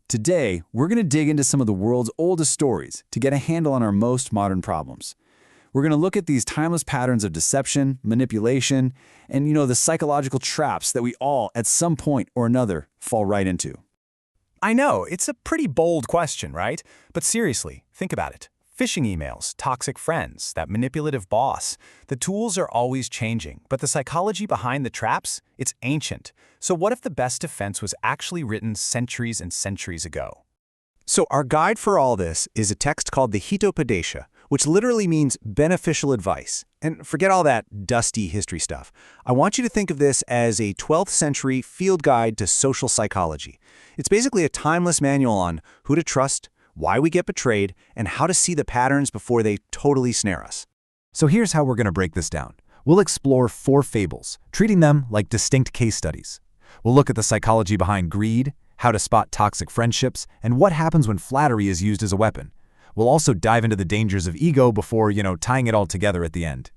Today, we're going to dig into some of the world's oldest stories to get a handle on our most modern problems. We're going to look at these timeless patterns of deception, manipulation, and the psychological traps that we all, at some point or another, fall right into. I know, it's a pretty bold question, right? But seriously, think about it. Phishing emails, toxic friends, that manipulative boss. The tools are always changing, but the psychology behind the traps, it's ancient. So what if the best defense was actually written centuries and centuries ago? So our guide for all this is a text called the Hitopadesha, which literally means beneficial advice. And forget all that dusty history stuff. I want you to think of this as a 12th century field guide to social psychology. It's basically a timeless manual on who to trust, why we get betrayed, and how to see the patterns before they totally snare us. So here's how we're going to break this down. We'll explore 4 fables, treating them like distinct case studies. We'll look at the psychology behind greed, how to spot toxic friendships, and what happens when flattery is used as a weapon. We'll also dive into the dangers of ego before, tying it all together at the end.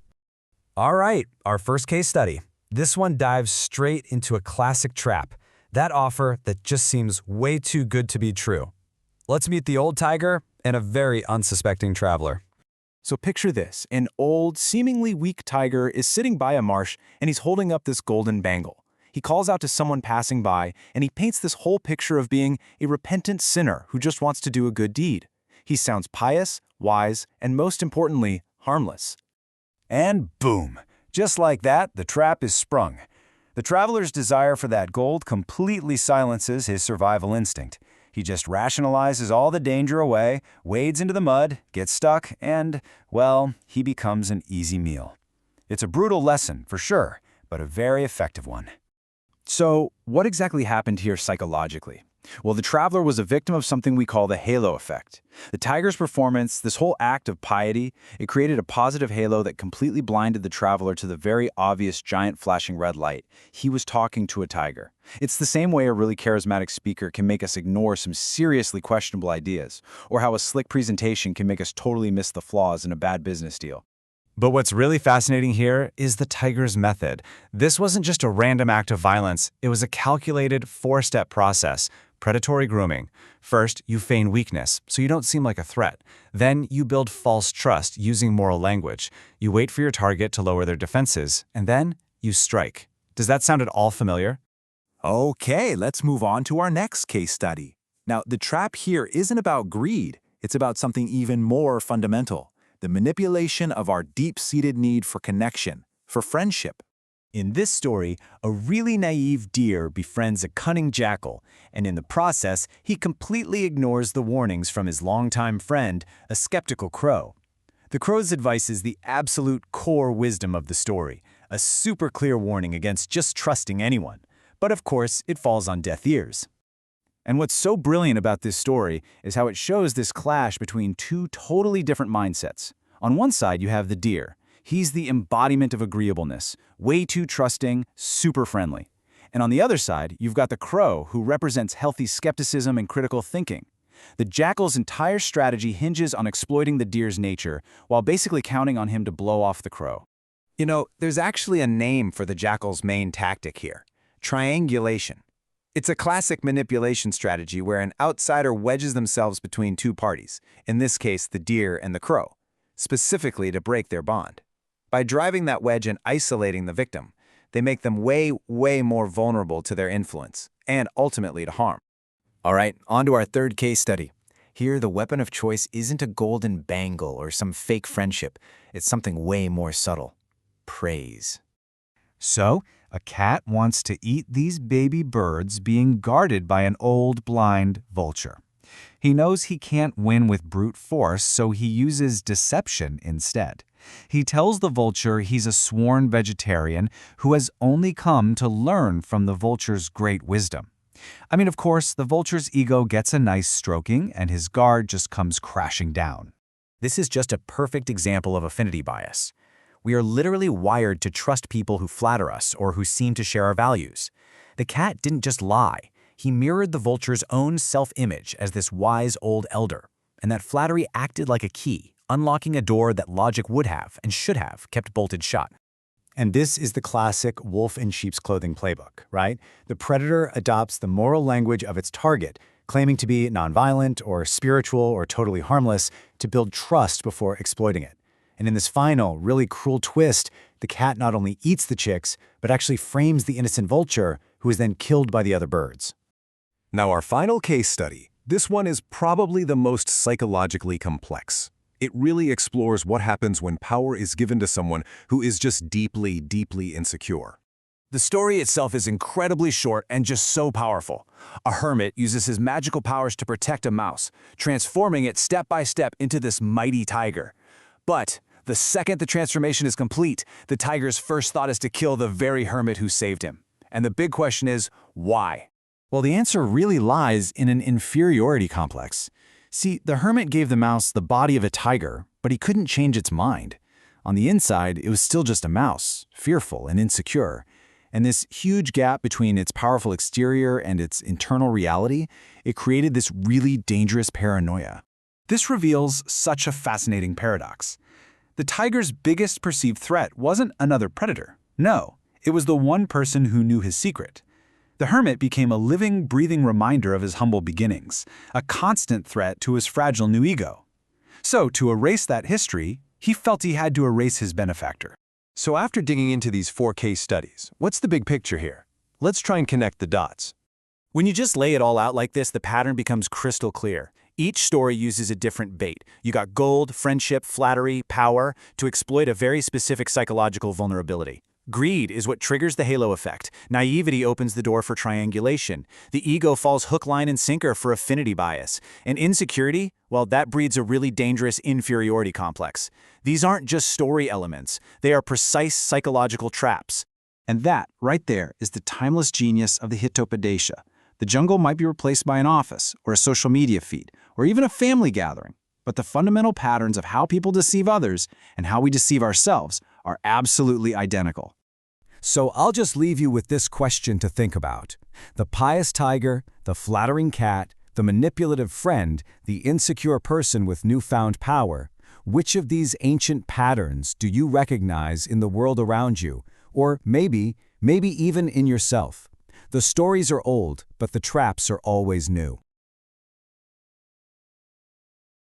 All right, our first case study. This one dives straight into a classic trap, that offer that just seems way too good to be true. Let's meet the old tiger and a very unsuspecting traveler. So picture this, an old, seemingly weak tiger is sitting by a marsh and he's holding up this golden bangle. He calls out to someone passing by and he paints this whole picture of being a repentant sinner who just wants to do a good deed. He sounds pious, wise, and most importantly, harmless. And boom! Just like that, the trap is sprung. The traveler's desire for that gold completely silences his survival instinct. He just rationalizes all the danger away, wades into the mud, gets stuck, and, well, he becomes an easy meal. It's a brutal lesson, for sure, but a very effective one. So, what exactly happened here psychologically? Well, the traveler was a victim of something we call the halo effect. The tiger's performance, this whole act of piety, it created a positive halo that completely blinded the traveler to the very obvious giant flashing red light. He was talking to a tiger. It's the same way a really charismatic speaker can make us ignore some seriously questionable ideas, or how a slick presentation can make us totally miss the flaws in a bad business deal. But what's really fascinating here is the tiger's method. This wasn't just a random act of violence, it was a calculated 4-step process. Predatory grooming. First, you feign weakness, so you don't seem like a threat. Then, you build false trust using moral language. You wait for your target to lower their defenses, and then you strike. Does that sound at all familiar? Okay, let's move on to our next case study. Now, the trap here isn't about greed. It's about something even more fundamental: the manipulation of our deep-seated need for connection, for friendship. In this story, a really naive deer befriends a cunning jackal, and in the process, he completely ignores the warnings from his longtime friend, a skeptical crow. The crow's advice is the absolute core wisdom of the story, a super clear warning against just trusting anyone. But of course, it falls on deaf ears. And what's so brilliant about this story is how it shows this clash between two totally different mindsets. On one side, you have the deer. He's the embodiment of agreeableness, way too trusting, super friendly. And on the other side, you've got the crow, who represents healthy skepticism and critical thinking. The jackal's entire strategy hinges on exploiting the deer's nature, while basically counting on him to blow off the crow. There's actually a name for the jackal's main tactic here: triangulation. It's a classic manipulation strategy where an outsider wedges themselves between two parties, in this case the deer and the crow, specifically to break their bond. By driving that wedge and isolating the victim, they make them way, way more vulnerable to their influence, and ultimately to harm. All right, on to our third case study. Here, the weapon of choice isn't a golden bangle or some fake friendship. It's something way more subtle: praise. So, a cat wants to eat these baby birds being guarded by an old blind vulture. He knows he can't win with brute force, so he uses deception instead. He tells the vulture he's a sworn vegetarian who has only come to learn from the vulture's great wisdom. Of course, the vulture's ego gets a nice stroking and his guard just comes crashing down. This is just a perfect example of affinity bias. We are literally wired to trust people who flatter us or who seem to share our values. The cat didn't just lie. He mirrored the vulture's own self-image as this wise old elder, and that flattery acted like a key, unlocking a door that logic would have and should have kept bolted shut. And this is the classic wolf in sheep's clothing playbook, right? The predator adopts the moral language of its target, claiming to be nonviolent or spiritual or totally harmless to build trust before exploiting it. And in this final, really cruel twist, the cat not only eats the chicks, but actually frames the innocent vulture, who is then killed by the other birds. Now our final case study. This one is probably the most psychologically complex. It really explores what happens when power is given to someone who is just deeply, deeply insecure. The story itself is incredibly short and just so powerful. A hermit uses his magical powers to protect a mouse, transforming it step by step into this mighty tiger. But the second the transformation is complete, the tiger's first thought is to kill the very hermit who saved him. And the big question is, why? Well, the answer really lies in an inferiority complex. See, the hermit gave the mouse the body of a tiger, but he couldn't change its mind. On the inside, it was still just a mouse, fearful and insecure. And this huge gap between its powerful exterior and its internal reality, it created this really dangerous paranoia. This reveals such a fascinating paradox. The tiger's biggest perceived threat wasn't another predator. No, it was the one person who knew his secret. The hermit became a living, breathing reminder of his humble beginnings, a constant threat to his fragile new ego. So, to erase that history, he felt he had to erase his benefactor. So after digging into these 4 case studies, what's the big picture here? Let's try and connect the dots. When you just lay it all out like this, the pattern becomes crystal clear. Each story uses a different bait. You got gold, friendship, flattery, power to exploit a very specific psychological vulnerability. Greed is what triggers the halo effect. Naivety opens the door for triangulation. The ego falls hook, line, and sinker for affinity bias. And insecurity, well, that breeds a really dangerous inferiority complex. These aren't just story elements. They are precise psychological traps. And that, right there, is the timeless genius of the Hitopadesha. The jungle might be replaced by an office, or a social media feed, or even a family gathering. But the fundamental patterns of how people deceive others and how we deceive ourselves are absolutely identical. So I'll just leave you with this question to think about. The pious tiger, the flattering cat, the manipulative friend, the insecure person with newfound power. Which of these ancient patterns do you recognize in the world around you? Or maybe even in yourself? The stories are old, but the traps are always new.